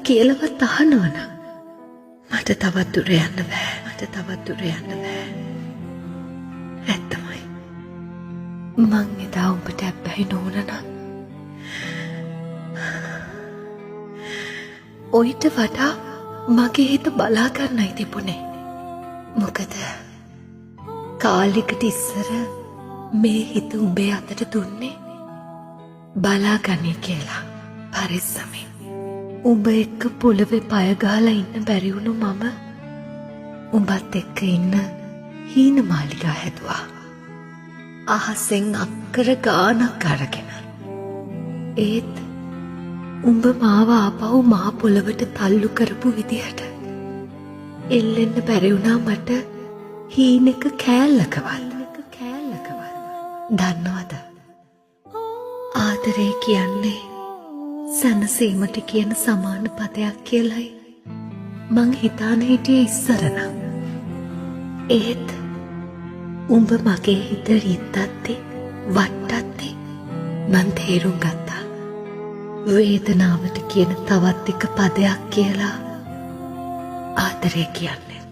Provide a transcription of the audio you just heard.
කියලාවත් අහනවනම් මට තවත් දුර යන්න බෑ. මට තවත් දුර යන්න බෑ. ඇත්තමයි. මං එදා උඹට ඇබ්බැහි නොවුණනම් ඔයිට වඩා මගේ හිත බලා ගන්නයි තිබුණේ. මොකද කාලෙකට ඉස්සර මේ හිත උඹේ අතට දුන්නේ බලාගන්නේ කියලා පරිස්සමෙන්. උඹ එක්ක පොළවේ පය ගහලා ඉන්න බැරි වුණු මම උඹත් එක්ක ඉන්න හීන මාලිගා හැදුවා. අහසෙන් අක්කර ගානක් අරගෙන. ඒත් උඹ මාව ආපහු මහ පොළවට තල්ලු කරපු විදිහට එල්ලෙන්න බැරි වුණා මට හීනෙක කෑල්ලකවත්. දන්නවද? ආදරේ කියන්නේ සැනසීමට කියන සමාන පදයක් කියලයි මං හිතාන හිටියේ ඉස්සරනම්. ඒත් උඹ මගේ හිත රිද්දත්තේ වට්ටත්තේ මං තේරුම් ගත්තා. වේදනාවට කියන තවත් එක පදයක් කියලා ආදරේ කියන්නේ.